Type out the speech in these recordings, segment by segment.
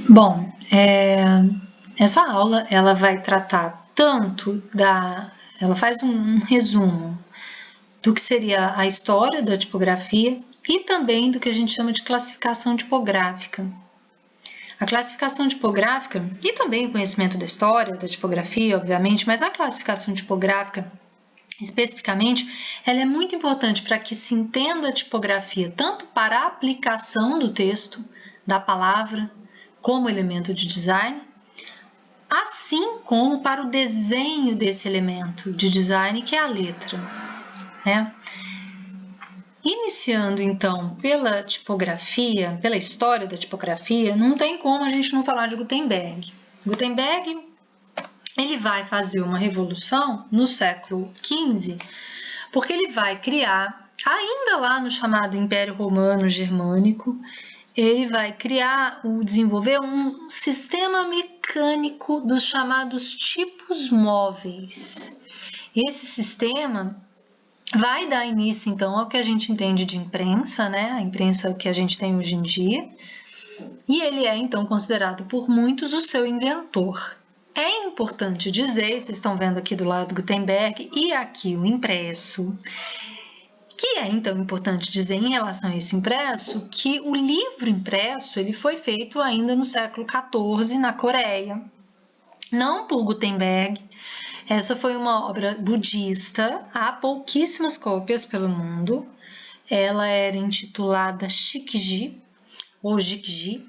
Bom, essa aula ela vai tratar tanto ela faz um resumo do que seria a história da tipografia e também do que a gente chama de classificação tipográfica. A classificação tipográfica e também o conhecimento da história da tipografia, obviamente, mas a classificação tipográfica especificamente, ela é muito importante para que se entenda a tipografia tanto para a aplicação do texto, da palavra, como elemento de design, assim como para o desenho desse elemento de design que é a letra, né? Iniciando então pela tipografia, pela história da tipografia, não tem como a gente não falar de Gutenberg. Gutenberg, ele vai fazer uma revolução no século XV, porque ele vai criar, ainda lá no chamado Império Romano Germânico, ele vai desenvolver um sistema mecânico dos chamados tipos móveis. Esse sistema vai dar início, então, ao que a gente entende de imprensa, né? A imprensa que a gente tem hoje em dia. E ele é, então, considerado por muitos o seu inventor. É importante dizer, vocês estão vendo aqui do lado Gutenberg e aqui o impresso, que é, então, importante dizer em relação a esse impresso que o livro impresso ele foi feito ainda no século XIV na Coreia, não por Gutenberg. Essa foi uma obra budista, há pouquíssimas cópias pelo mundo. Ela era intitulada Shikji, ou Jikji,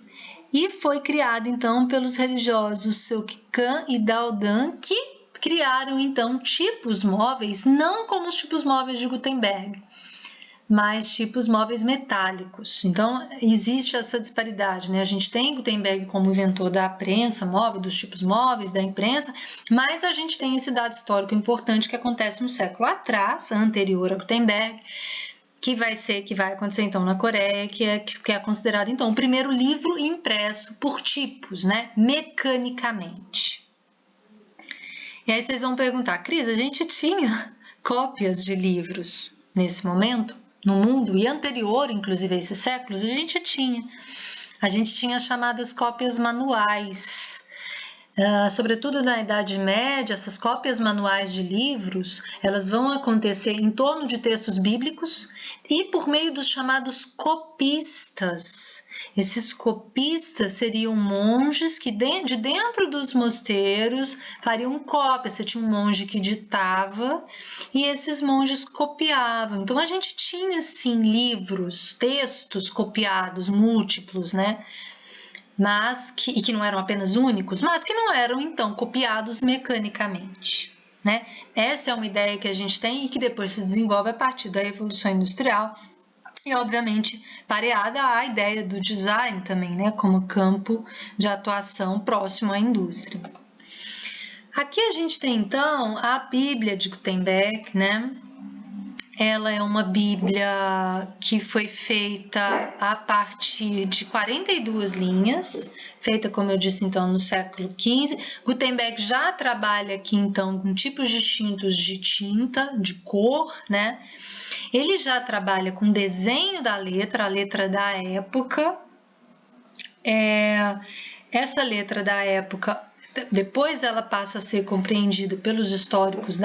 e foi criada então pelos religiosos Seokkan e Daodan, que criaram então tipos móveis, não como os tipos móveis de Gutenberg, mas tipos móveis metálicos. Então, existe essa disparidade, né? A gente tem Gutenberg como inventor da prensa móvel, dos tipos móveis, da imprensa, mas a gente tem esse dado histórico importante que acontece um século atrás, anterior a Gutenberg, que vai acontecer então na Coreia, que é considerado então o primeiro livro impresso por tipos, né? Mecanicamente. E aí vocês vão perguntar, Cris, a gente tinha cópias de livros nesse momento? No mundo e anterior, inclusive a esses séculos, a gente tinha as chamadas cópias manuais. Sobretudo na Idade Média, essas cópias manuais de livros, elas vão acontecer em torno de textos bíblicos e por meio dos chamados copistas. Esses copistas seriam monges que de dentro dos mosteiros fariam cópia. Você tinha um monge que ditava e esses monges copiavam. Então a gente tinha sim livros, textos copiados, múltiplos, né? E que não eram apenas únicos, mas que não eram então copiados mecanicamente, né? Essa é uma ideia que a gente tem e que depois se desenvolve a partir da Revolução Industrial e, obviamente, pareada à ideia do design também, né? Como campo de atuação próximo à indústria. Aqui a gente tem então a Bíblia de Gutenberg, né? Ela é uma Bíblia que foi feita a partir de 42 linhas, feita, como eu disse, então, no século XV. Gutenberg já trabalha aqui, então, com tipos distintos de tinta, de cor, né? Ele já trabalha com desenho da letra, a letra da época. Essa letra da época, depois ela passa a ser compreendida pelos historiadores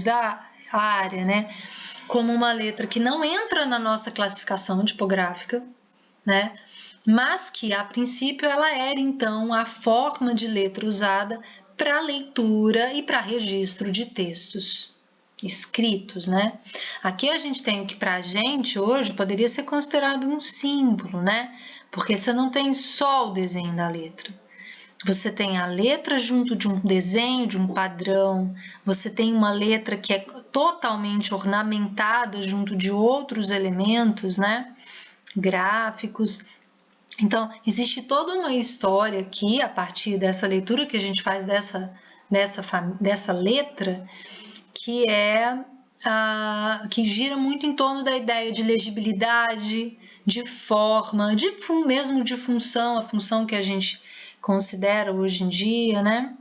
da área, né, como uma letra que não entra na nossa classificação tipográfica, né, mas que a princípio ela era então a forma de letra usada para leitura e para registro de textos escritos, né? Aqui a gente tem o que para a gente hoje poderia ser considerado um símbolo, né? Porque você não tem só o desenho da letra. Você tem a letra junto de um desenho, de um padrão, você tem uma letra que é totalmente ornamentada junto de outros elementos, né? Gráficos. Então, existe toda uma história aqui, a partir dessa leitura que a gente faz dessa letra, que gira muito em torno da ideia de legibilidade, de forma, mesmo de função, a função que a gente considera hoje em dia, né?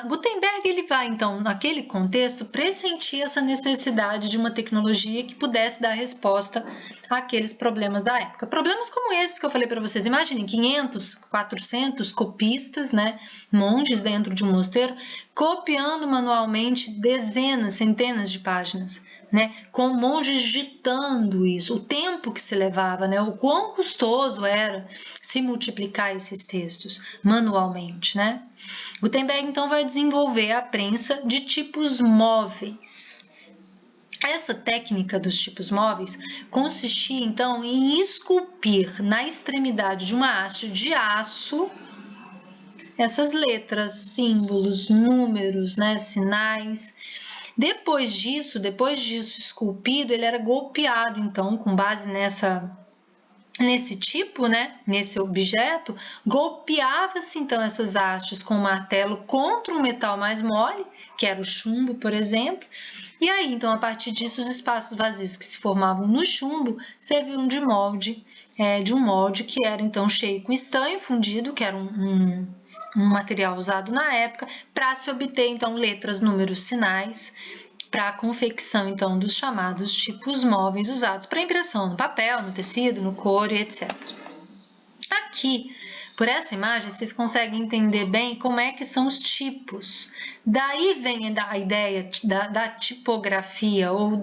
Gutenberg ele vai, então, naquele contexto, pressentir essa necessidade de uma tecnologia que pudesse dar resposta àqueles problemas da época. Problemas como esses que eu falei para vocês. Imaginem 500, 400 copistas, né, monges dentro de um mosteiro, copiando manualmente dezenas, centenas de páginas, né, com monges digitando isso, o tempo que se levava, né, o quão custoso era se multiplicar esses textos manualmente, né. Gutenberg, então, vai desenvolver a prensa de tipos móveis. Essa técnica dos tipos móveis consistia, então, em esculpir na extremidade de uma haste de aço essas letras, símbolos, números, né, sinais. Depois disso esculpido, ele era golpeado, então, com base nesse tipo, né, nesse objeto, golpeava-se então essas hastes com um martelo contra um metal mais mole, que era o chumbo, por exemplo, e aí, então, a partir disso, os espaços vazios que se formavam no chumbo serviam de um molde que era então cheio com estanho fundido, que era um material usado na época, para se obter então letras, números, sinais, para a confecção, então, dos chamados tipos móveis usados para impressão no papel, no tecido, no couro, etc. Aqui, por essa imagem, vocês conseguem entender bem como é que são os tipos. Daí vem a ideia da tipografia ou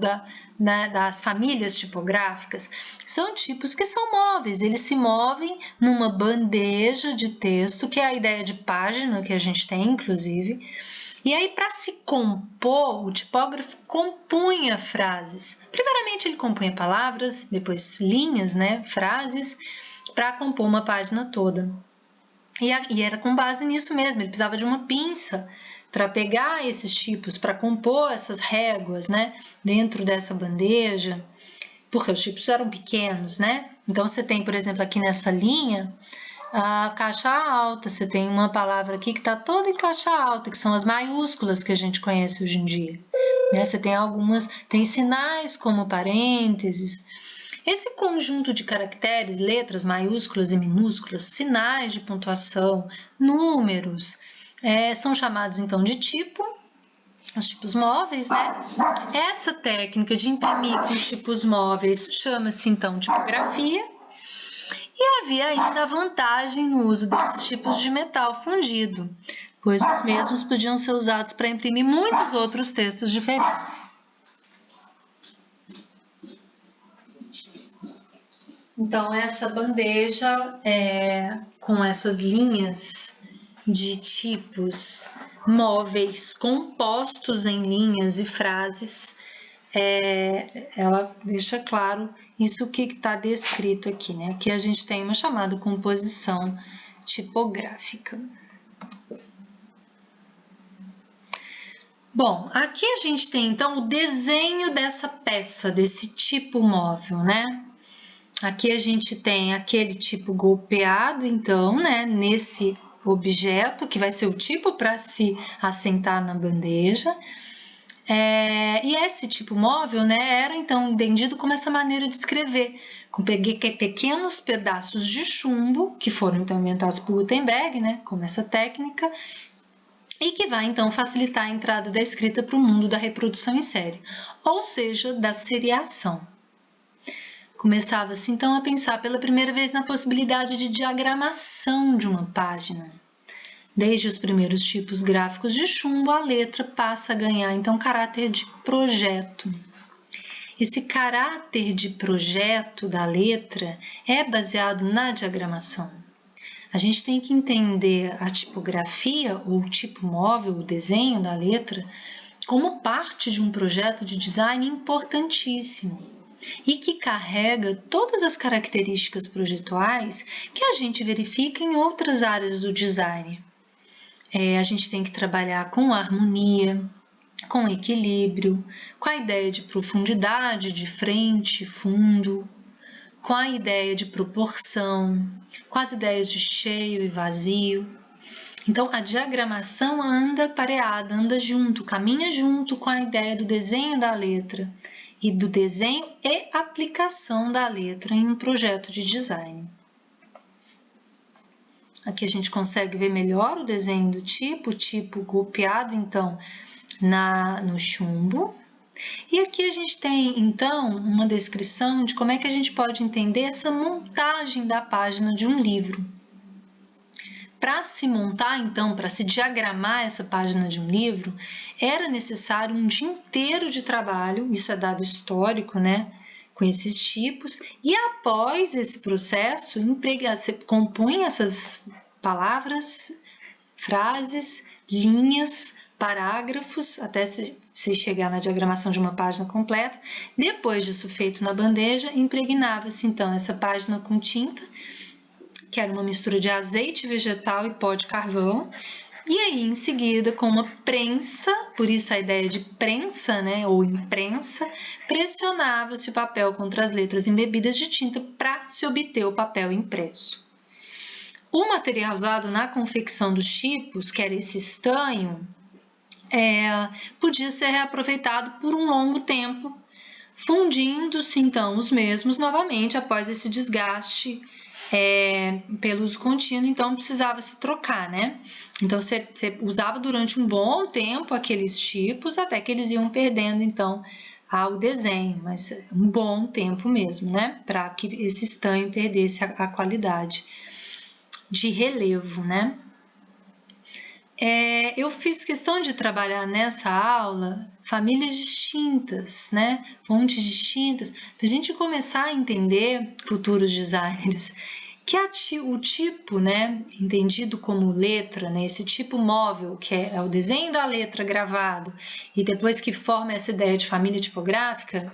das famílias tipográficas. São tipos que são móveis, eles se movem numa bandeja de texto, que é a ideia de página que a gente tem, inclusive. E aí, para se compor, o tipógrafo compunha frases. Primeiramente, ele compunha palavras, depois linhas, né, frases, para compor uma página toda. E era com base nisso mesmo, ele precisava de uma pinça para pegar esses tipos, para compor essas réguas, né, dentro dessa bandeja, porque os tipos eram pequenos, né? Então, você tem, por exemplo, aqui nessa linha, a caixa alta, você tem uma palavra aqui que está toda em caixa alta, que são as maiúsculas que a gente conhece hoje em dia. Né? Você tem sinais como parênteses. Esse conjunto de caracteres, letras maiúsculas e minúsculas, sinais de pontuação, números, são chamados então de tipo, os tipos móveis, né? Essa técnica de imprimir com tipos móveis chama-se então tipografia. E havia ainda a vantagem no uso desses tipos de metal fundido, pois os mesmos podiam ser usados para imprimir muitos outros textos diferentes. Então, essa bandeja com essas linhas de tipos móveis compostos em linhas e frases, ela deixa claro isso que está descrito aqui, né? Aqui a gente tem uma chamada composição tipográfica. Bom, aqui a gente tem então o desenho dessa peça, desse tipo móvel, né? Aqui a gente tem aquele tipo golpeado, então, né, nesse objeto, que vai ser o tipo para se assentar na bandeja. E esse tipo móvel, né, era então entendido como essa maneira de escrever, com pequenos pedaços de chumbo, que foram então inventados por Gutenberg, né, como essa técnica, e que vai então facilitar a entrada da escrita para o mundo da reprodução em série, ou seja, da seriação. Começava-se então a pensar pela primeira vez na possibilidade de diagramação de uma página. Desde os primeiros tipos gráficos de chumbo, a letra passa a ganhar então caráter de projeto. Esse caráter de projeto da letra é baseado na diagramação. A gente tem que entender a tipografia ou o tipo móvel, o desenho da letra, como parte de um projeto de design importantíssimo e que carrega todas as características projetuais que a gente verifica em outras áreas do design. A gente tem que trabalhar com harmonia, com equilíbrio, com a ideia de profundidade, de frente, fundo, com a ideia de proporção, com as ideias de cheio e vazio. Então, a diagramação anda pareada, anda junto, caminha junto com a ideia do desenho da letra e do desenho e aplicação da letra em um projeto de design. Aqui a gente consegue ver melhor o desenho do tipo, o tipo golpeado, então, no chumbo. E aqui a gente tem, então, uma descrição de como é que a gente pode entender essa montagem da página de um livro. Para se montar, então, para se diagramar essa página de um livro, era necessário um dia inteiro de trabalho, isso é dado histórico, né, com esses tipos, e após esse processo, você compõe essas palavras, frases, linhas, parágrafos, até se chegar na diagramação de uma página completa. Depois disso feito na bandeja, impregnava-se então essa página com tinta, que era uma mistura de azeite vegetal e pó de carvão, e aí em seguida com uma prensa, por isso a ideia de prensa, né, ou imprensa, pressionava-se o papel contra as letras embebidas de tinta para se obter o papel impresso. O material usado na confecção dos tipos, que era esse estanho, podia ser reaproveitado por um longo tempo, fundindo-se então os mesmos novamente após esse desgaste pelo uso contínuo, então precisava se trocar, né? Então você usava durante um bom tempo aqueles tipos até que eles iam perdendo então ao desenho, mas um bom tempo mesmo, né? Para que esse estanho perdesse a qualidade de relevo, né? Eu fiz questão de trabalhar nessa aula famílias distintas, né? Fontes distintas, para a gente começar a entender, futuros designers, que o tipo, né, entendido como letra, né, esse tipo móvel, que é o desenho da letra gravado, e depois que forma essa ideia de família tipográfica,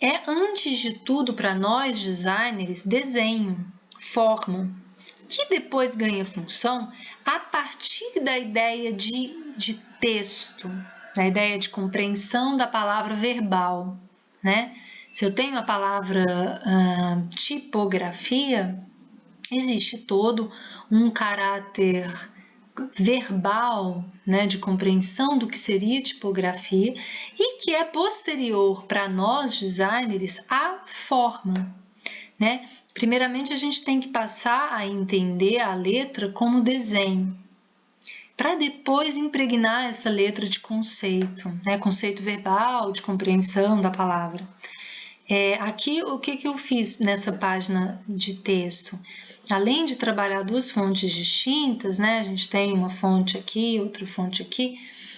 é antes de tudo para nós designers desenho, forma, que depois ganha função a partir da ideia de texto, da ideia de compreensão da palavra verbal, né? Se eu tenho a palavra tipografia, existe todo um caráter verbal, né, de compreensão do que seria tipografia e que é posterior para nós designers à forma, né? Primeiramente, a gente tem que passar a entender a letra como desenho, para depois impregnar essa letra de conceito, né? Conceito verbal, de compreensão da palavra. Aqui, o que eu fiz nessa página de texto? Além de trabalhar duas fontes distintas, né? A gente tem uma fonte aqui, outra fonte aqui,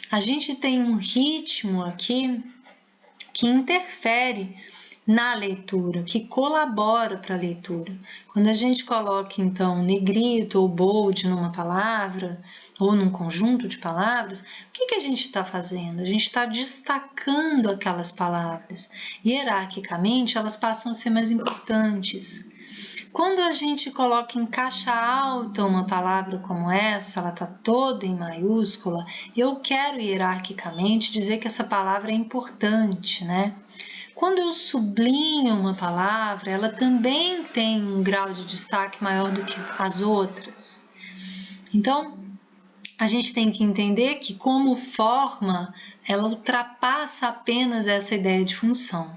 a gente tem um ritmo aqui que interfere na leitura, que colabora para a leitura. Quando a gente coloca, então, negrito ou bold numa palavra, ou num conjunto de palavras, o que a gente está fazendo? A gente está destacando aquelas palavras. Hierarquicamente, elas passam a ser mais importantes. Quando a gente coloca em caixa alta uma palavra como essa, ela está toda em maiúscula, eu quero hierarquicamente dizer que essa palavra é importante, né? Quando eu sublinho uma palavra, ela também tem um grau de destaque maior do que as outras. Então, a gente tem que entender que, como forma, ela ultrapassa apenas essa ideia de função.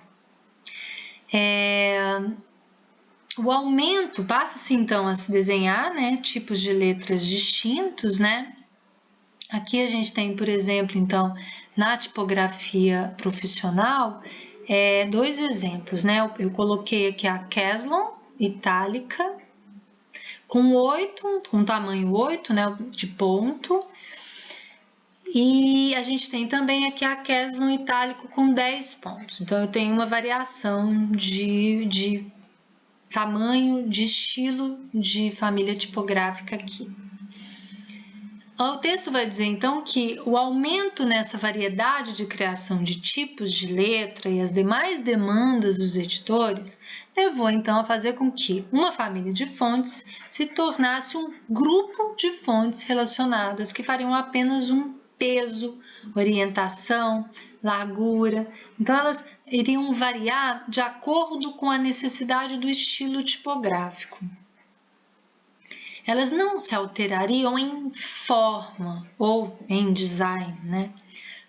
O aumento passa-se então a se desenhar, né, tipos de letras distintos, né? Aqui a gente tem, por exemplo, então, na tipografia profissional, dois exemplos, né? Eu coloquei aqui a Caslon itálica com tamanho 8, né, de ponto. E a gente tem também aqui a Caslon itálico com 10 pontos. Então, eu tenho uma variação de tamanho, de estilo de família tipográfica aqui. O texto vai dizer, então, que o aumento nessa variedade de criação de tipos de letra e as demais demandas dos editores levou, então, a fazer com que uma família de fontes se tornasse um grupo de fontes relacionadas que fariam apenas um peso, orientação, largura. Então, elas iriam variar de acordo com a necessidade do estilo tipográfico. Elas não se alterariam em forma ou em design, né?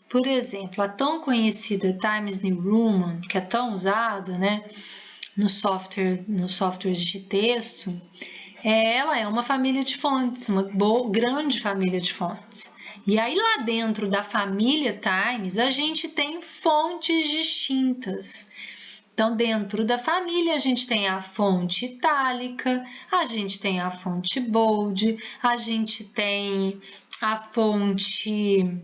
Por exemplo, a tão conhecida Times New Roman, que é tão usada, né, nos softwares de texto, ela é uma família de fontes, uma grande família de fontes. E aí lá dentro da família Times, a gente tem fontes distintas. Então, dentro da família, a gente tem a fonte itálica, a gente tem a fonte bold, a gente tem a fonte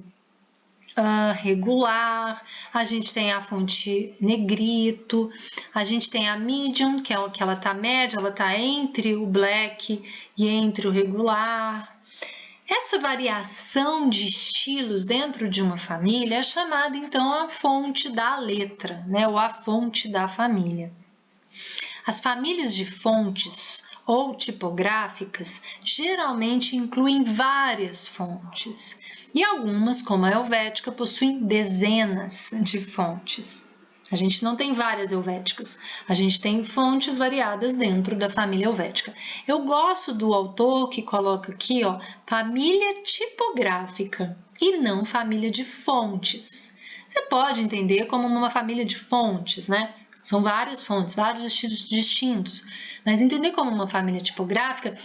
regular, a gente tem a fonte negrito, a gente tem a medium, que ela tá média, ela tá entre o black e entre o regular. Essa variação de estilos dentro de uma família é chamada, então, a fonte da letra, né? Ou a fonte da família. As famílias de fontes ou tipográficas geralmente incluem várias fontes, e algumas, como a helvética, possuem dezenas de fontes. A gente não tem várias helvéticas, a gente tem fontes variadas dentro da família helvética. Eu gosto do autor que coloca aqui, ó, família tipográfica e não família de fontes. Você pode entender como uma família de fontes, né? São várias fontes, vários estilos distintos, mas entender como uma família tipográfica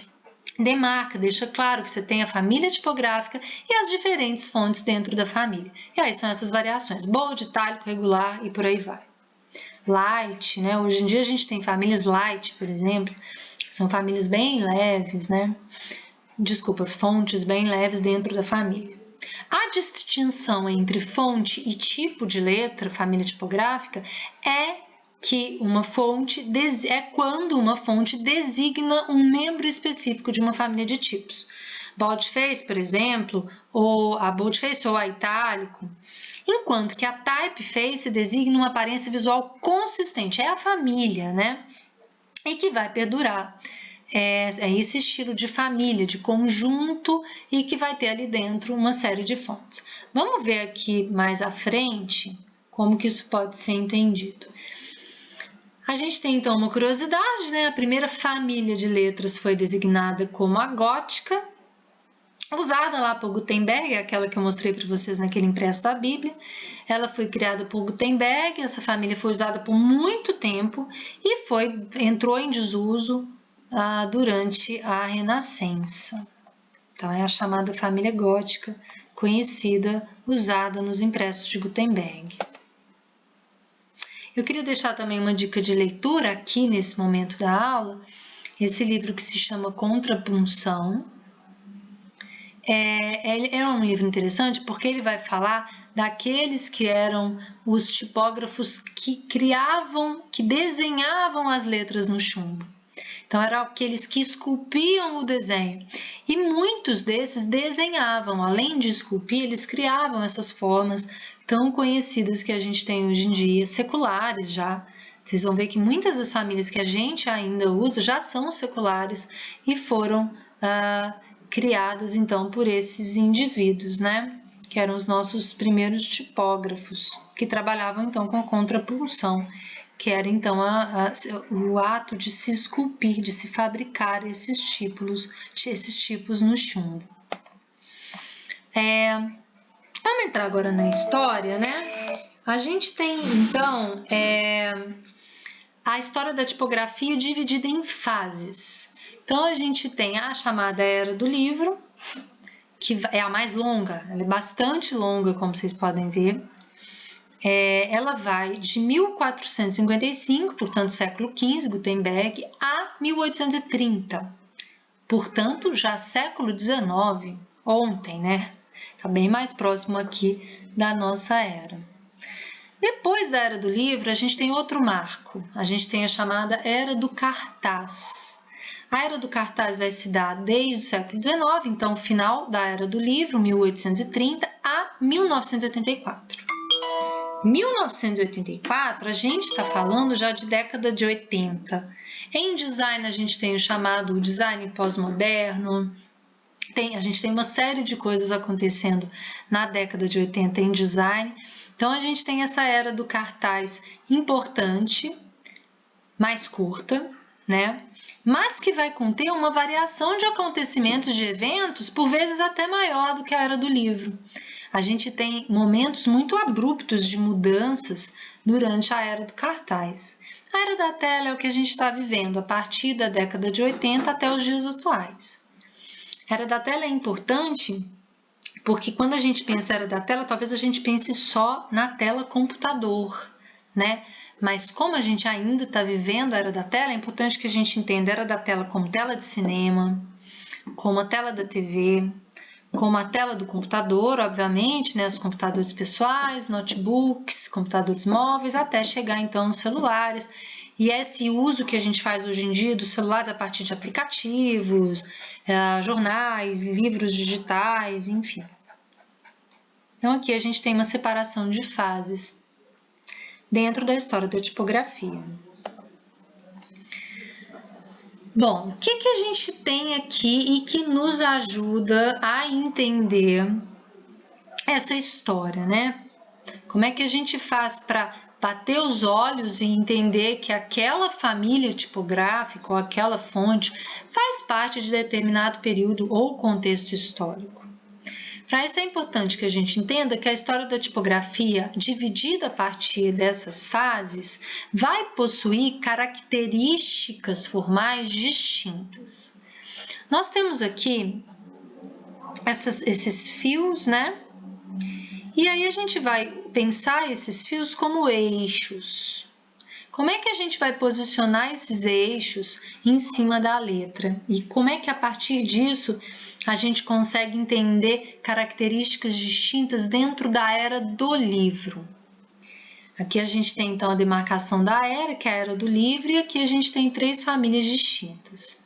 demarca, deixa claro que você tem a família tipográfica e as diferentes fontes dentro da família. E aí são essas variações, bold, itálico, regular e por aí vai. Light, né? Hoje em dia a gente tem famílias light, por exemplo, são famílias bem leves, né? Desculpa, fontes bem leves dentro da família. A distinção entre fonte e tipo de letra, família tipográfica, é que uma fonte é quando uma fonte designa um membro específico de uma família de tipos. Boldface, por exemplo, ou a boldface ou a itálico, enquanto que a typeface designa uma aparência visual consistente, é a família, né? E que vai perdurar. É esse estilo de família, de conjunto, e que vai ter ali dentro uma série de fontes. Vamos ver aqui mais à frente como que isso pode ser entendido. A gente tem então uma curiosidade, né? A primeira família de letras foi designada como a gótica, usada lá por Gutenberg, aquela que eu mostrei para vocês naquele impresso da Bíblia. Ela foi criada por Gutenberg, essa família foi usada por muito tempo e entrou em desuso durante a Renascença. Então, é a chamada família gótica, conhecida, usada nos impressos de Gutenberg. Eu queria deixar também uma dica de leitura aqui nesse momento da aula, esse livro que se chama Contrapunção. É um livro interessante porque ele vai falar daqueles que eram os tipógrafos que que desenhavam as letras no chumbo. Então, eram aqueles que esculpiam o desenho. E muitos desses desenhavam, além de esculpir, eles criavam essas formas tão conhecidas que a gente tem hoje em dia, seculares já. Vocês vão ver que muitas das famílias que a gente ainda usa já são seculares e foram criadas, então, por esses indivíduos, né? Que eram os nossos primeiros tipógrafos, que trabalhavam, então, com contrapunção, que era, então, o ato de se esculpir, de se fabricar esses tipos no chumbo. Vamos entrar agora na história, né? A gente tem, então, a história da tipografia dividida em fases. Então, a gente tem a chamada Era do Livro, que é a mais longa, ela é bastante longa, como vocês podem ver. Ela vai de 1455, portanto, século XV, Gutenberg, a 1830, portanto, já século XIX, ontem, né? Está bem mais próximo aqui da nossa era. Depois da Era do Livro, a gente tem outro marco, a gente tem a chamada Era do Cartaz. A Era do Cartaz vai se dar desde o século XIX, então, final da Era do Livro, 1830, a 1984. 1984, a gente está falando já de década de 80. Em design, a gente tem o chamado design pós-moderno. A gente tem uma série de coisas acontecendo na década de 80 em design. Então, a gente tem essa era do cartaz importante, mais curta, né? Mas que vai conter uma variação de acontecimentos, de eventos, por vezes até maior do que a era do livro. A gente tem momentos muito abruptos de mudanças durante a era do cartaz. A era da tela é o que a gente está vivendo a partir da década de 80 até os dias atuais. A era da tela é importante porque quando a gente pensa era da tela, talvez a gente pense só na tela computador, né? Mas como a gente ainda está vivendo a era da tela, é importante que a gente entenda a era da tela como tela de cinema, como a tela da TV, como a tela do computador, obviamente, né? Os computadores pessoais, notebooks, computadores móveis, até chegar então nos celulares. E esse uso que a gente faz hoje em dia dos celulares a partir de aplicativos, jornais, livros digitais, enfim. Então aqui a gente tem uma separação de fases dentro da história da tipografia. Bom, o que a gente tem aqui e que nos ajuda a entender essa história, né? Como é que a gente faz para bater os olhos e entender que aquela família tipográfica ou aquela fonte faz parte de determinado período ou contexto histórico? Para isso é importante que a gente entenda que a história da tipografia, dividida a partir dessas fases, vai possuir características formais distintas. Nós temos aqui esses fios, né? E aí a gente vai pensar esses fios como eixos. Como é que a gente vai posicionar esses eixos em cima da letra? E como é que a partir disso a gente consegue entender características distintas dentro da era do livro? Aqui a gente tem então a demarcação da era, que é a era do livro, e aqui a gente tem 3 famílias distintas.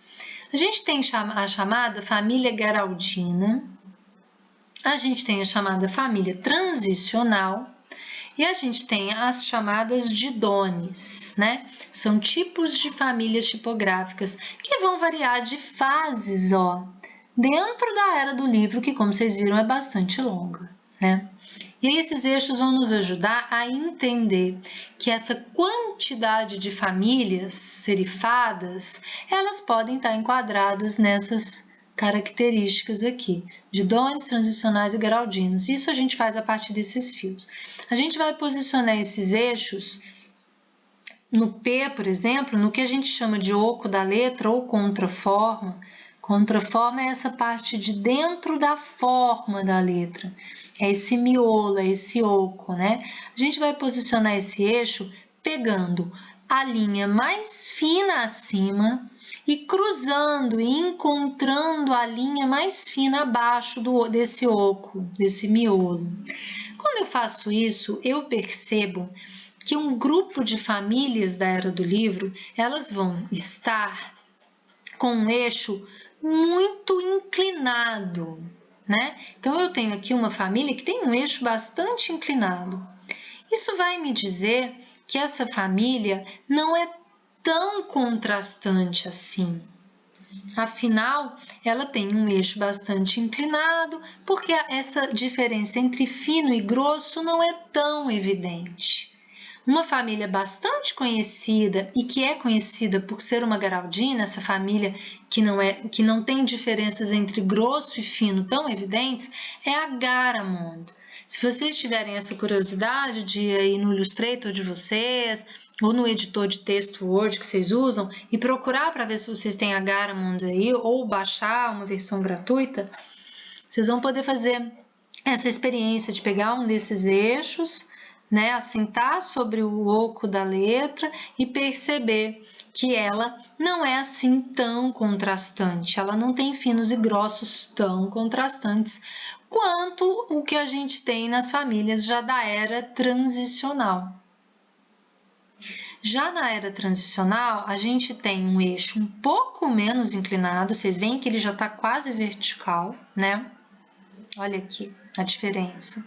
A gente tem a chamada família Geraldina, a gente tem a chamada família transicional, e a gente tem as chamadas didones, né? São tipos de famílias tipográficas que vão variar de fases, ó, dentro da era do livro, que, como vocês viram, é bastante longa, né? E aí esses eixos vão nos ajudar a entender que essa quantidade de famílias serifadas, elas podem estar enquadradas nessas características aqui, didones, transicionais e geraldinos. Isso a gente faz a partir desses fios. A gente vai posicionar esses eixos no P, por exemplo, no que a gente chama de oco da letra ou contraforma. Contraforma é essa parte de dentro da forma da letra. É esse miolo, é esse oco, né? A gente vai posicionar esse eixo pegando a linha mais fina acima e cruzando e encontrando a linha mais fina abaixo desse oco, desse miolo. Quando eu faço isso, eu percebo que um grupo de famílias da Era do Livro, elas vão estar com um eixo muito inclinado, né? Então, eu tenho aqui uma família que tem um eixo bastante inclinado. Isso vai me dizer que essa família não é tão contrastante assim. Afinal, ela tem um eixo bastante inclinado, porque essa diferença entre fino e grosso não é tão evidente. Uma família bastante conhecida e que é conhecida por ser uma geraldina, essa família que não tem diferenças entre grosso e fino tão evidentes, é a Garamond. Se vocês tiverem essa curiosidade de ir no Illustrator de vocês ou no editor de texto Word que vocês usam e procurar para ver se vocês têm a Garamond aí ou baixar uma versão gratuita, vocês vão poder fazer essa experiência de pegar um desses eixos, né, assentar sobre o oco da letra e perceber que ela não é assim tão contrastante, ela não tem finos e grossos tão contrastantes quanto o que a gente tem nas famílias já da era transicional. Já na era transicional, a gente tem um eixo um pouco menos inclinado, vocês veem que ele já está quase vertical, né? Olha aqui a diferença.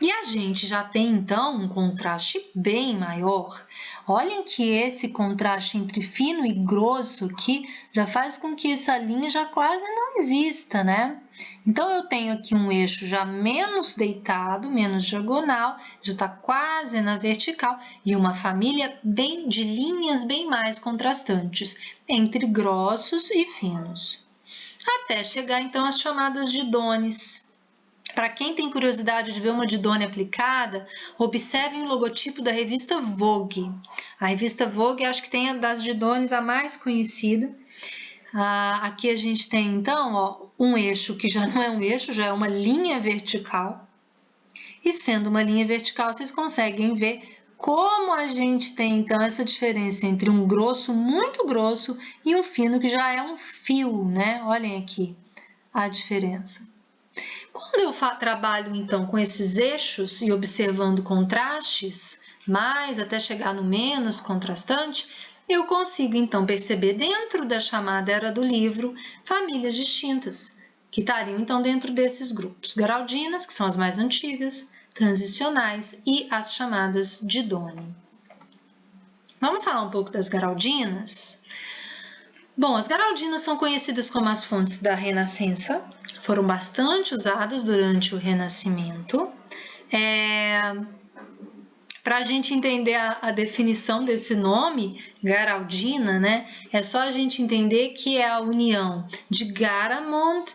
E a gente já tem, então, um contraste bem maior. Olhem que esse contraste entre fino e grosso aqui já faz com que essa linha já quase não exista, né? Então, eu tenho aqui um eixo já menos deitado, menos diagonal, já está quase na vertical, e uma família de linhas bem mais contrastantes, entre grossos e finos. Até chegar, então, às chamadas didones. Para quem tem curiosidade de ver uma Didone aplicada, observem o logotipo da revista Vogue. A revista Vogue, acho que tem a das Didones a mais conhecida. Aqui a gente tem, então, ó, um eixo que já não é um eixo, já é uma linha vertical. E sendo uma linha vertical, vocês conseguem ver como a gente tem, então, essa diferença entre um grosso, muito grosso, e um fino, que já é um fio, né? Olhem aqui a diferença. Quando eu trabalho, então, com esses eixos e observando contrastes, mais até chegar no menos contrastante, eu consigo, então, perceber dentro da chamada Era do Livro famílias distintas, que estariam, então, dentro desses grupos. Garaldinas, que são as mais antigas, transicionais e as chamadas Didone. Vamos falar um pouco das Garaldinas? Bom, as Garaldinas são conhecidas como as fontes da Renascença, foram bastante usadas durante o Renascimento. Para a gente entender a definição desse nome, Garaldina, né, é só a gente entender que é a união de Garamond.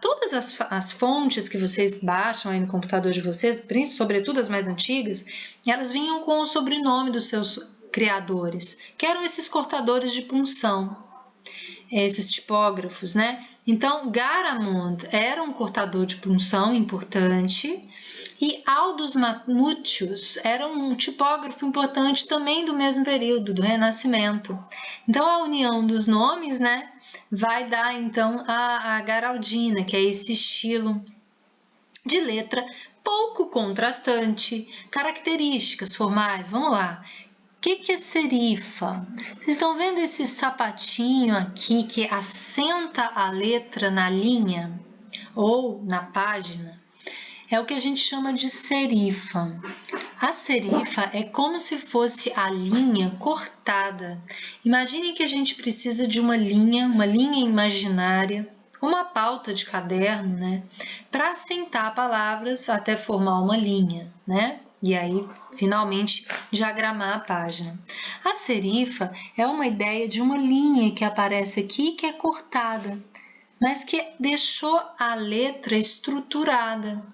Todas as fontes que vocês baixam aí no computador de vocês, sobretudo as mais antigas, elas vinham com o sobrenome dos seus criadores, que eram esses cortadores de punção, esses tipógrafos, né? Então, Garamond era um cortador de punção importante e Aldus Manutius era um tipógrafo importante também do mesmo período, do Renascimento. Então, a união dos nomes, né, vai dar, então, a Garaldina, que é esse estilo de letra pouco contrastante, características formais, vamos lá. O que é serifa? Vocês estão vendo esse sapatinho aqui que assenta a letra na linha ou na página? É o que a gente chama de serifa. A serifa é como se fosse a linha cortada. Imaginem que a gente precisa de uma linha imaginária, uma pauta de caderno, né, para assentar palavras até formar uma linha, né? E aí, finalmente, diagramar a página. A serifa é uma ideia de uma linha que aparece aqui que é cortada, mas que deixou a letra estruturada.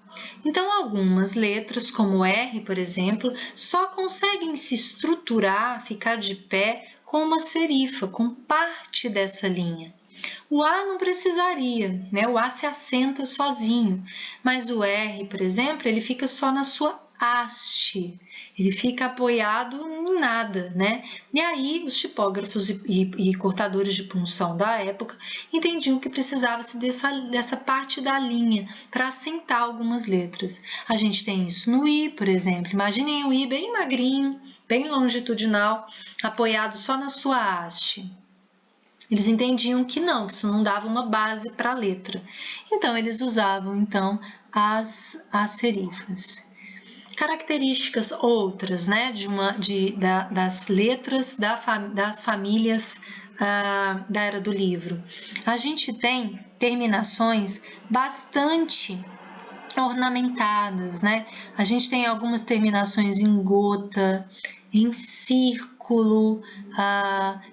Então, algumas letras, como R, por exemplo, só conseguem se estruturar, ficar de pé com uma serifa, com parte dessa linha. O A não precisaria, né? O A se assenta sozinho, mas o R, por exemplo, ele fica só na sua haste, ele fica apoiado em nada, né? E aí os tipógrafos e cortadores de punção da época entendiam que precisava-se dessa parte da linha para assentar algumas letras. A gente tem isso no I, por exemplo. Imaginem o I bem magrinho, bem longitudinal, apoiado só na sua haste. Eles entendiam que isso não dava uma base para a letra. Então, eles usavam, então, as serifas. Características outras, né, das letras das famílias da Era do Livro. A gente tem terminações bastante ornamentadas, né? A gente tem algumas terminações em gota, em círculo,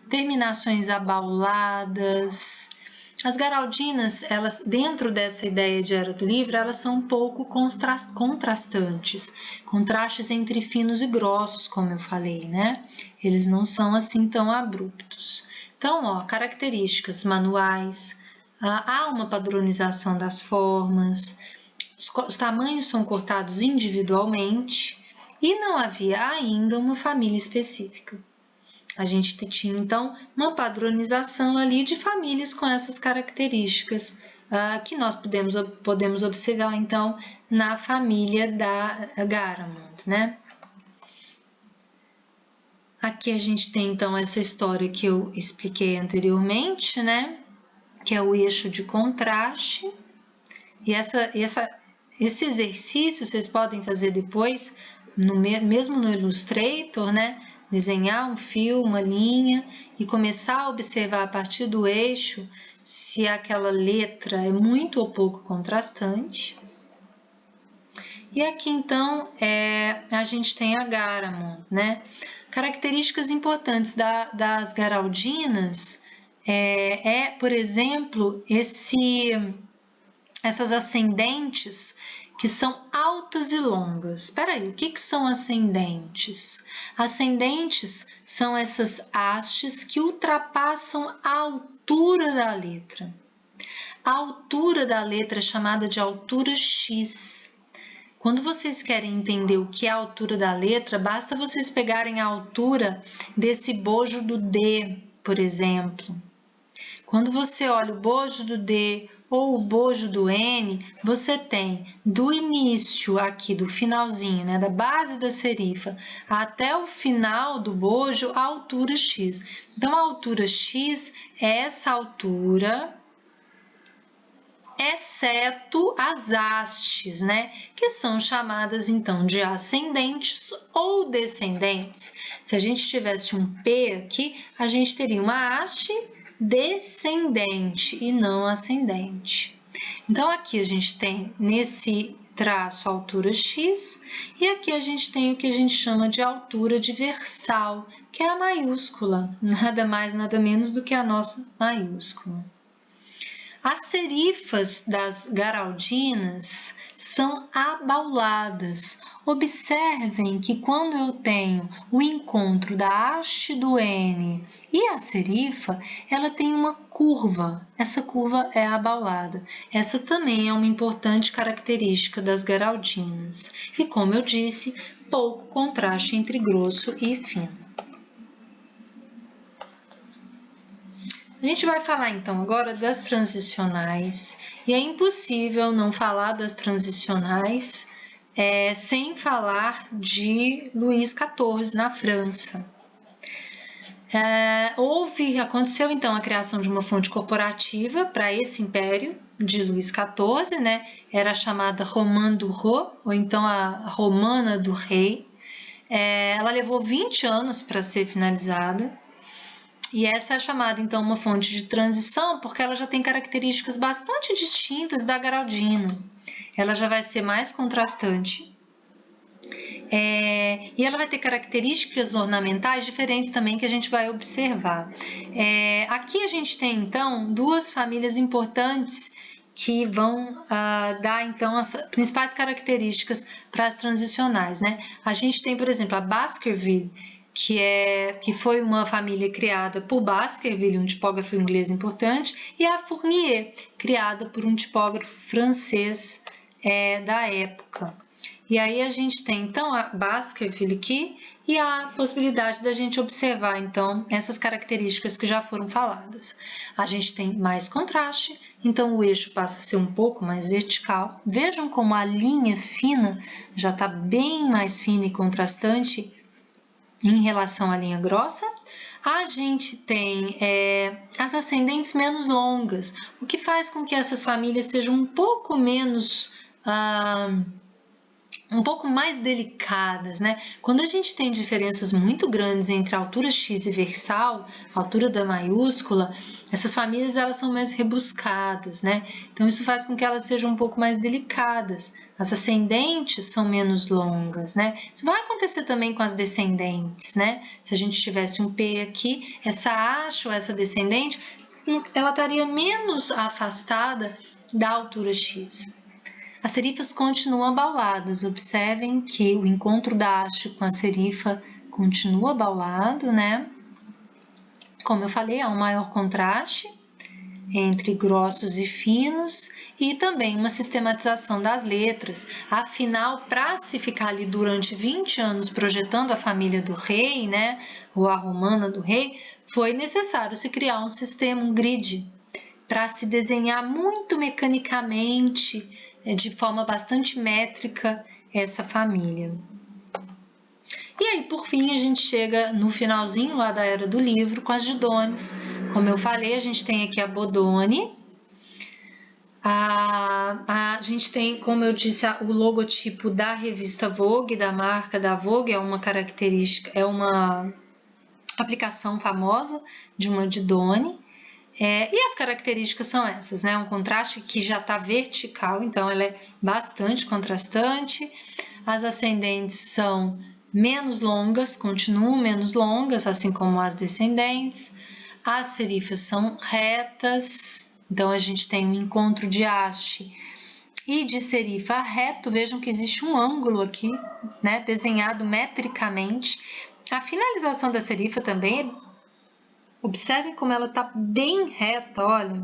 terminações abauladas. As Garaldinas, elas, dentro dessa ideia de Era do Livro, elas são um pouco contrastantes, contrastes entre finos e grossos, como eu falei, né? Eles não são assim tão abruptos. Então, ó, características manuais, há uma padronização das formas, os tamanhos são cortados individualmente e não havia ainda uma família específica. A gente tinha, então, uma padronização ali de famílias com essas características que nós podemos observar, então, na família da Garamond, né? Aqui a gente tem, então, essa história que eu expliquei anteriormente, né? Que é o eixo de contraste. E esse exercício vocês podem fazer depois, mesmo no Illustrator, né? Desenhar um fio, uma linha e começar a observar a partir do eixo se aquela letra é muito ou pouco contrastante. E aqui, então, a gente tem a Garamond, né? Características importantes das Garaldinas por exemplo, essas ascendentes que são altas e longas. Espera aí, o que são ascendentes? Ascendentes são essas hastes que ultrapassam a altura da letra. A altura da letra é chamada de altura X. Quando vocês querem entender o que é a altura da letra, basta vocês pegarem a altura desse bojo do D, por exemplo. Quando você olha o bojo do D ou o bojo do N, você tem do início aqui, do finalzinho, né, da base da serifa, até o final do bojo, a altura X. Então, a altura X é essa altura, exceto as hastes, né, que são chamadas, então, de ascendentes ou descendentes. Se a gente tivesse um P aqui, a gente teria uma haste descendente e não ascendente. Então, aqui a gente tem nesse traço a altura X e aqui a gente tem o que a gente chama de altura diversal, que é a maiúscula, nada mais, nada menos do que a nossa maiúscula. As serifas das garaldinas são abauladas. Observem que quando eu tenho o encontro da haste do N e a serifa, ela tem uma curva. Essa curva é abaulada. Essa também é uma importante característica das garaldinas. E como eu disse, pouco contraste entre grosso e fino. A gente vai falar então agora das transicionais, e é impossível não falar das transicionais sem falar de Luís XIV na França. Aconteceu então a criação de uma fonte corporativa para esse império de Luís XIV, né? Era chamada Romane du Roi, ou então a Romana do Rei. Ela levou 20 anos para ser finalizada. E essa é chamada, então, uma fonte de transição, porque ela já tem características bastante distintas da garaldina. Ela já vai ser mais contrastante. E ela vai ter características ornamentais diferentes também que a gente vai observar. Aqui a gente tem, então, duas famílias importantes que vão dar, então, as principais características para as transicionais, né? A gente tem, por exemplo, a Baskerville, que foi uma família criada por Baskerville, um tipógrafo inglês importante, e a Fournier, criada por um tipógrafo francês da época. E aí a gente tem, então, a Baskerville aqui e a possibilidade da gente observar, então, essas características que já foram faladas. A gente tem mais contraste, então o eixo passa a ser um pouco mais vertical. Vejam como a linha fina já está bem mais fina e contrastante em relação à linha grossa. A gente tem as ascendentes menos longas, o que faz com que essas famílias sejam um pouco menos, um pouco mais delicadas, né? Quando a gente tem diferenças muito grandes entre a altura X e versal, a altura da maiúscula, essas famílias elas são mais rebuscadas, né? Então isso faz com que elas sejam um pouco mais delicadas. As ascendentes são menos longas, né? Isso vai acontecer também com as descendentes, né? Se a gente tivesse um P aqui, essa haste ou essa descendente, ela estaria menos afastada da altura X. As serifas continuam abauladas. Observem que o encontro da haste com a serifa continua abaulado, né? Como eu falei, há um maior contraste entre grossos e finos e também uma sistematização das letras. Afinal, para se ficar ali durante 20 anos projetando a família do rei, né, ou a romana do rei, foi necessário se criar um sistema, um grid, para se desenhar muito mecanicamente, de forma bastante métrica, essa família. E aí, por fim, a gente chega no finalzinho lá da Era do Livro com as Didones. Como eu falei, a gente tem aqui a Bodoni. A gente tem, como eu disse, o logotipo da revista Vogue, da marca da Vogue, é uma característica, é uma aplicação famosa de uma Didone. E as características são essas, né? Um contraste que já está vertical, então ela é bastante contrastante. As ascendentes são menos longas, continuam menos longas, assim como as descendentes. As serifas são retas, Então, a gente tem um encontro de haste e de serifa reto. Vejam que existe um ângulo aqui, né, desenhado metricamente. A finalização da serifa também, observem como ela está bem reta, olha,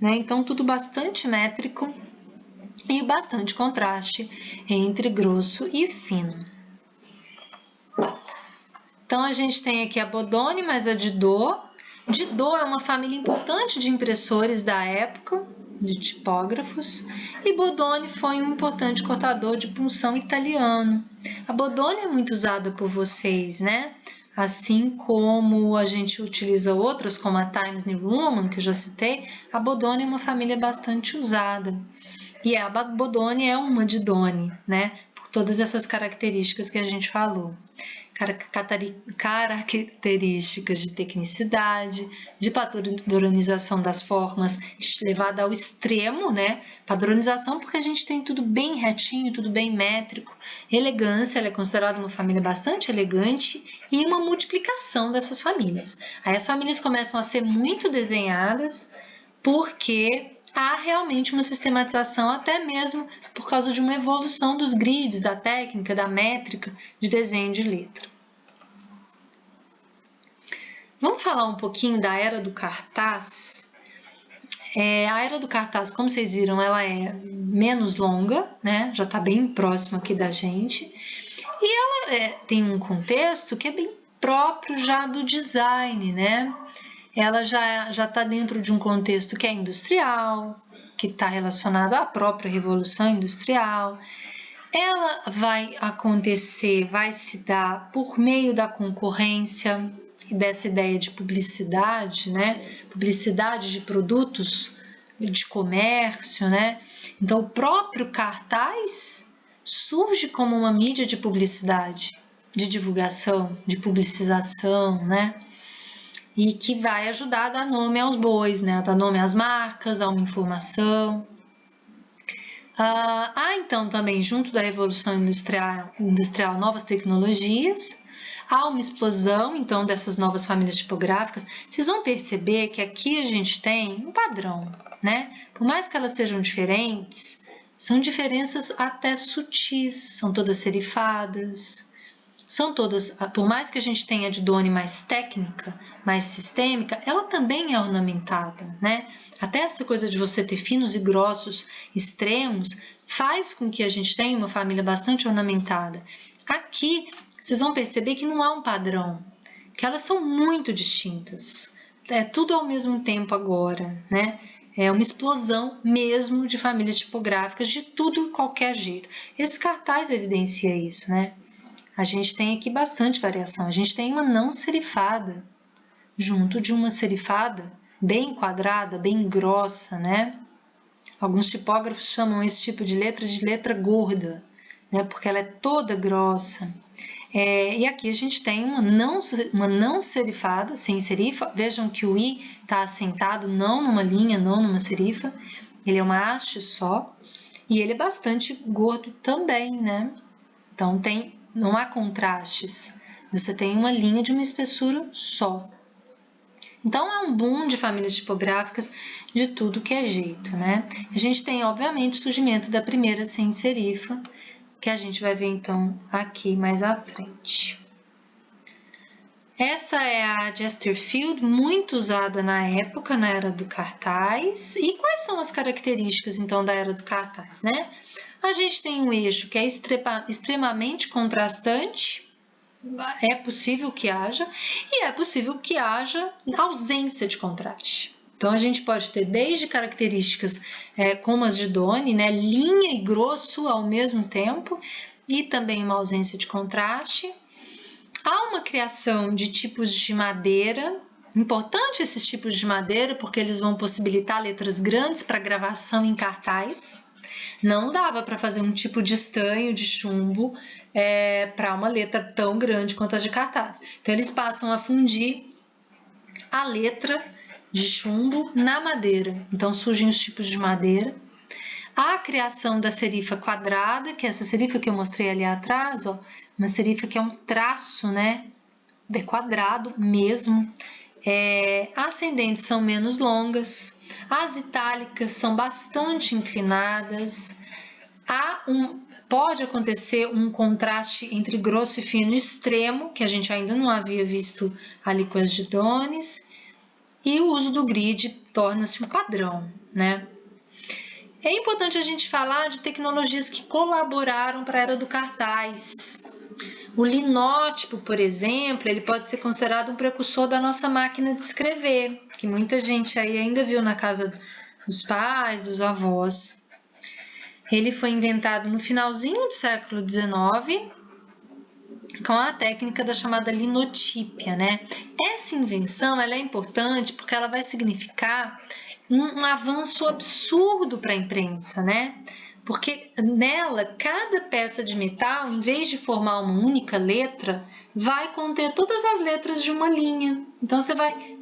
né? Então, tudo bastante métrico e bastante contraste entre grosso e fino. Então, a gente tem aqui a Bodoni, mais a Didot. Didot é uma família importante de impressores da época, de tipógrafos, e Bodoni foi um importante cortador de punção italiano. A Bodoni é muito usada por vocês, né? Assim como a gente utiliza outras, como a Times New Roman, que eu já citei, a Bodoni é uma família bastante usada. E a Bodoni é uma Didoni, né? Por todas essas características que a gente falou. Características de tecnicidade, de padronização das formas levada ao extremo, né? Padronização porque a gente tem tudo bem retinho, tudo bem métrico. Elegância, ela é considerada uma família bastante elegante e uma multiplicação dessas famílias. Aí as famílias começam a ser muito desenhadas porque há realmente uma sistematização, até mesmo por causa de uma evolução dos grids, da técnica, da métrica de desenho de letra. Vamos falar um pouquinho da Era do Cartaz. A Era do Cartaz, como vocês viram, ela é menos longa, né? Já está bem próxima aqui da gente. E ela tem um contexto que é bem próprio já do design, né? Ela já está dentro de um contexto que é industrial, que está relacionado à própria Revolução Industrial. Ela vai acontecer, vai se dar por meio da concorrência e dessa ideia de publicidade, né? Publicidade de produtos de comércio, né? Então, o próprio cartaz surge como uma mídia de publicidade, de divulgação, de publicização, né? E que vai ajudar a dar nome aos bois, né? A dar nome às marcas, a uma informação. Então, também, junto da Revolução Industrial, novas tecnologias. Há uma explosão, então, dessas novas famílias tipográficas. Vocês vão perceber que aqui a gente tem um padrão, né? Por mais que elas sejam diferentes, são diferenças até sutis, são todas serifadas. São todas, por mais que a gente tenha a Didoni mais técnica, mais sistêmica, ela também é ornamentada, né? Até essa coisa de você ter finos e grossos extremos faz com que a gente tenha uma família bastante ornamentada. Aqui, vocês vão perceber que não há um padrão, que elas são muito distintas. É tudo ao mesmo tempo agora, né? É uma explosão mesmo de famílias tipográficas, de tudo e qualquer jeito. Esse cartaz evidencia isso, né? A gente tem aqui bastante variação. A gente tem uma não serifada junto de uma serifada bem quadrada, bem grossa, né? Alguns tipógrafos chamam esse tipo de letra gorda, né? Porque ela é toda grossa. E aqui a gente tem uma não serifada, sem serifa. Vejam que o I está assentado não numa linha, não numa serifa. Ele é uma haste só. E ele é bastante gordo também, né? Então, não há contrastes. Você tem uma linha de uma espessura só. Então, é um boom de famílias tipográficas de tudo que é jeito, né? A gente tem, obviamente, o surgimento da primeira sem serifa, que a gente vai ver, então, aqui mais à frente. Essa é a Chesterfield, muito usada na época, na Era do Cartaz. E quais são as características, então, da Era do Cartaz, né? A gente tem um eixo que é extremamente contrastante, é possível que haja, e é possível que haja ausência de contraste. Então, a gente pode ter desde características como as de Didoni, né, linha e grosso ao mesmo tempo, e também uma ausência de contraste. Há uma criação de tipos de madeira, importante esses tipos de madeira, porque eles vão possibilitar letras grandes para gravação em cartaz. Não dava para fazer um tipo de estanho, de chumbo, para uma letra tão grande quanto a de cartaz. Então, eles passam a fundir a letra de chumbo na madeira. Então, surgem os tipos de madeira. A criação da serifa quadrada, que é essa serifa que eu mostrei ali atrás, ó, uma serifa que é um traço, né? É quadrado mesmo. Ascendentes são menos longas. As itálicas são bastante inclinadas. Pode acontecer um contraste entre grosso e fino extremo, que a gente ainda não havia visto ali com as Gidones, e o uso do grid torna-se um padrão, né? É importante a gente falar de tecnologias que colaboraram para a era do cartaz. O linótipo, por exemplo, ele pode ser considerado um precursor da nossa máquina de escrever, que muita gente aí ainda viu na casa dos pais, dos avós. Ele foi inventado no finalzinho do século XIX com a técnica da chamada linotípia, né? Essa invenção ela é importante porque ela vai significar um avanço absurdo para a imprensa, né? Porque nela, cada peça de metal, em vez de formar uma única letra, vai conter todas as letras de uma linha. Então, você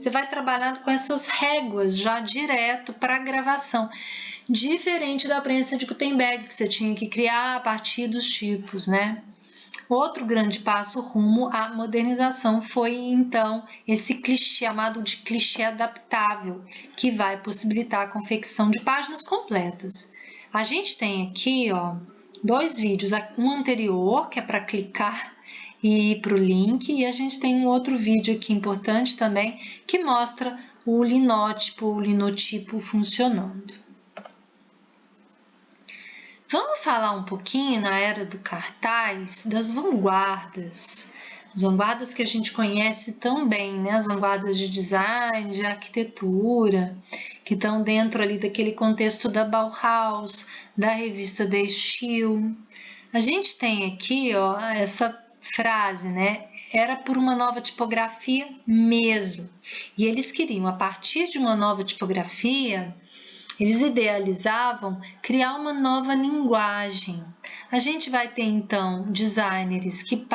vai trabalhar com essas réguas já direto para a gravação. Diferente da prensa de Gutenberg, que você tinha que criar a partir dos tipos, né? Outro grande passo rumo à modernização foi, então, esse clichê chamado de clichê adaptável, que vai possibilitar a confecção de páginas completas. A gente tem aqui, ó, 2 vídeos, um anterior, que é para clicar e ir para o link, e a gente tem um outro vídeo aqui importante também, que mostra o linotipo funcionando. Vamos falar um pouquinho, na era do cartaz, das vanguardas. As vanguardas que a gente conhece tão bem, né? As vanguardas de design, de arquitetura, que estão dentro ali daquele contexto da Bauhaus, da revista Der Stil. A gente tem aqui, ó, essa frase, né? Era por uma nova tipografia mesmo. E eles queriam, a partir de uma nova tipografia, eles idealizavam criar uma nova linguagem. A gente vai ter, então, designers que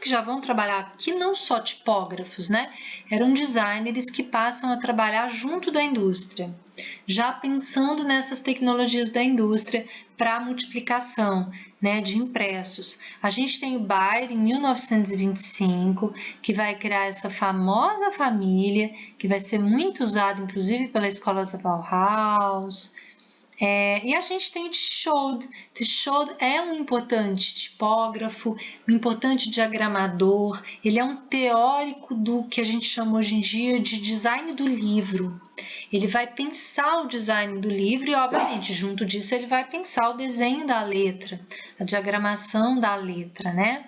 já vão trabalhar aqui, não só tipógrafos, né? Eram designers que passam a trabalhar junto da indústria, já pensando nessas tecnologias da indústria para a multiplicação, né, de impressos. A gente tem o Bayer, em 1925, que vai criar essa famosa família, que vai ser muito usada, inclusive, pela escola da Bauhaus. E a gente tem o Tischold. Tischold é um importante tipógrafo, um importante diagramador. Ele é um teórico do que a gente chama hoje em dia de design do livro. Ele vai pensar o design do livro e, obviamente, junto disso ele vai pensar o desenho da letra, a diagramação da letra, né?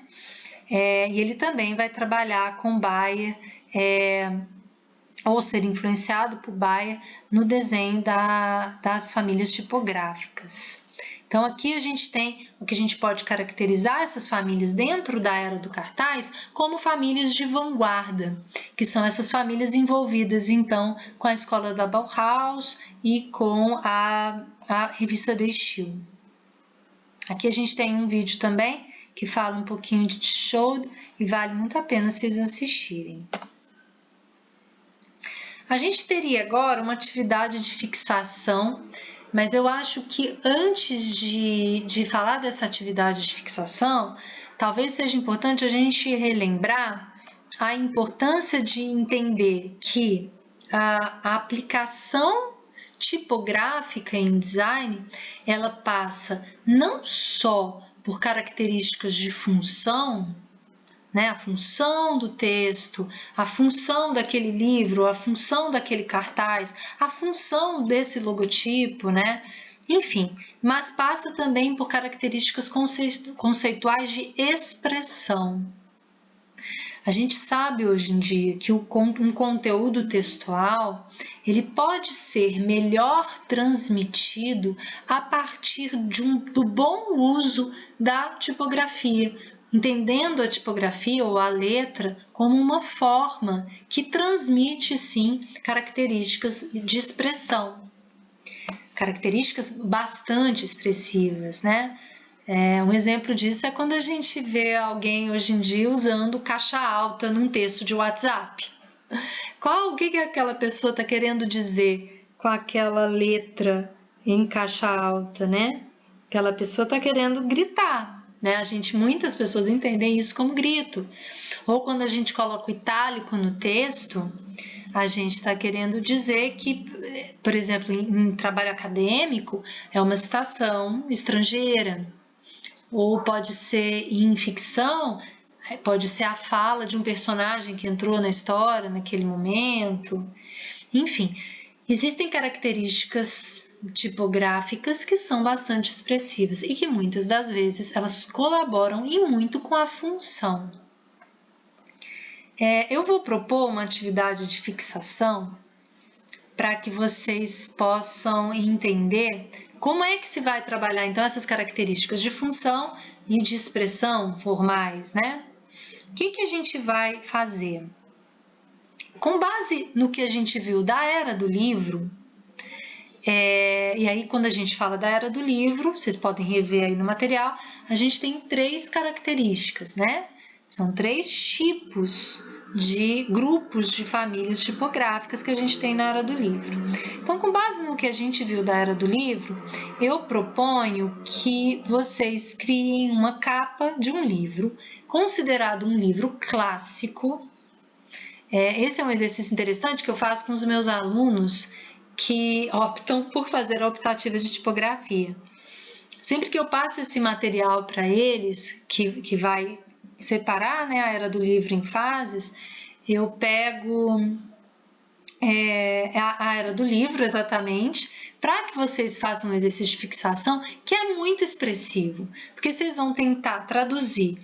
E ele também vai trabalhar com Bayer, ou ser influenciado por Bayer no desenho das famílias tipográficas. Então, aqui a gente tem o que a gente pode caracterizar essas famílias dentro da era do cartaz como famílias de vanguarda, que são essas famílias envolvidas, então, com a escola da Bauhaus e com a revista Der Stil. Aqui a gente tem um vídeo também que fala um pouquinho de Tischold e vale muito a pena vocês assistirem. A gente teria agora uma atividade de fixação, mas eu acho que antes de falar dessa atividade de fixação, talvez seja importante a gente relembrar a importância de entender que a aplicação tipográfica em design, ela passa não só por características de função, né, a função do texto, a função daquele livro, a função daquele cartaz, a função desse logotipo, né? Enfim, mas passa também por características conceituais de expressão. A gente sabe hoje em dia que um conteúdo textual ele pode ser melhor transmitido a partir do bom uso da tipografia, entendendo a tipografia ou a letra como uma forma que transmite, sim, características de expressão. Características bastante expressivas, né? Um exemplo disso é quando a gente vê alguém hoje em dia usando caixa alta num texto de WhatsApp. O que aquela pessoa está querendo dizer com aquela letra em caixa alta, né? Aquela pessoa está querendo gritar. Né? Muitas pessoas entendem isso como grito. Ou quando a gente coloca o itálico no texto, a gente está querendo dizer que por exemplo, em trabalho acadêmico, é uma citação estrangeira. Ou pode ser em ficção, pode ser a fala de um personagem que entrou na história naquele momento. Enfim, existem características tipográficas que são bastante expressivas e que muitas das vezes elas colaboram e muito com a função. Eu vou propor uma atividade de fixação para que vocês possam entender como é que se vai trabalhar então essas características de função e de expressão formais, né? O que a gente vai fazer? Com base no que a gente viu da era do livro, e aí quando a gente fala da era do livro, vocês podem rever aí no material, a gente tem 3 características, né? São 3 tipos de grupos de famílias tipográficas que a gente tem na era do livro. Então, com base no que a gente viu da era do livro, eu proponho que vocês criem uma capa de um livro, considerado um livro clássico. Esse é um exercício interessante que eu faço com os meus alunos que optam por fazer a optativa de tipografia. Sempre que eu passo esse material para eles, que vai separar, né, a era do livro em fases, eu pego a era do livro exatamente, para que vocês façam um exercício de fixação que é muito expressivo, porque vocês vão tentar traduzir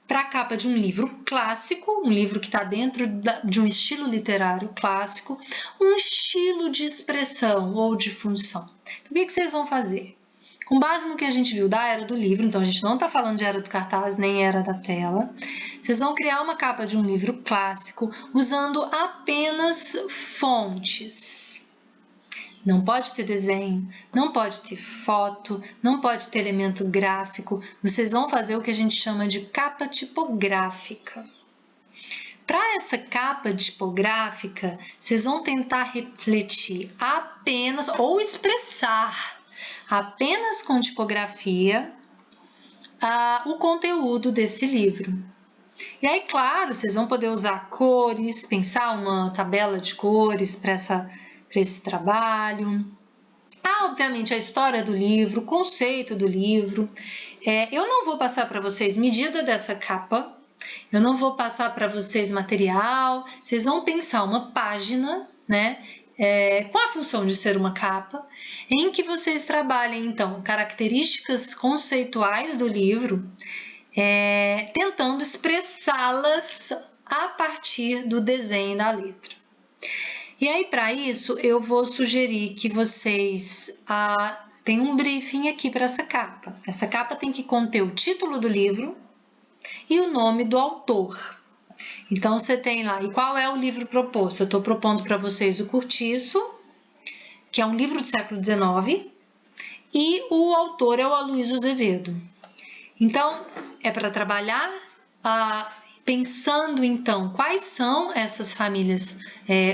para a capa de um livro clássico, um livro que está dentro de um estilo literário clássico, um estilo de expressão ou de função. Então, o que vocês vão fazer? Com base no que a gente viu da era do livro, então a gente não está falando de era do cartaz nem era da tela, vocês vão criar uma capa de um livro clássico usando apenas fontes. Não pode ter desenho, não pode ter foto, não pode ter elemento gráfico. Vocês vão fazer o que a gente chama de capa tipográfica. Para essa capa tipográfica, vocês vão tentar refletir apenas ou expressar apenas com tipografia o conteúdo desse livro. E aí, claro, vocês vão poder usar cores, pensar uma tabela de cores para esse trabalho. Obviamente, a história do livro, o conceito do livro. Eu não vou passar para vocês medida dessa capa, eu não vou passar para vocês material, vocês vão pensar uma página, né? Com a função de ser uma capa, em que vocês trabalhem, então, características conceituais do livro, tentando expressá-las a partir do desenho da letra. E aí, para isso, eu vou sugerir que vocês tenham um briefing aqui para essa capa. Essa capa tem que conter o título do livro e o nome do autor. Então, você tem lá, e qual é o livro proposto? Eu estou propondo para vocês o Curtiço, que é um livro do século XIX, e o autor é o Aloysio Azevedo. Então, é para trabalhar pensando, então, quais são essas famílias,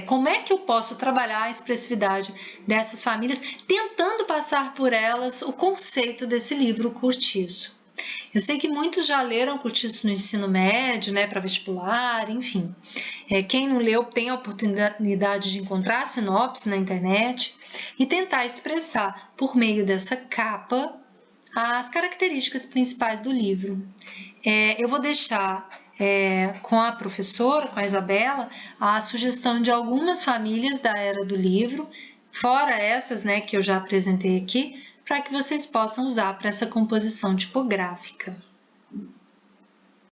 como é que eu posso trabalhar a expressividade dessas famílias, tentando passar por elas o conceito desse livro Curtiço. Eu sei que muitos já leram Curtiço no ensino médio, né, para vestibular, enfim. Quem não leu tem a oportunidade de encontrar a sinopse na internet e tentar expressar, por meio dessa capa, as características principais do livro. Eu vou deixar com a professora, com a Isabela, a sugestão de algumas famílias da era do livro, fora essas, né, que eu já apresentei aqui, para que vocês possam usar para essa composição tipográfica.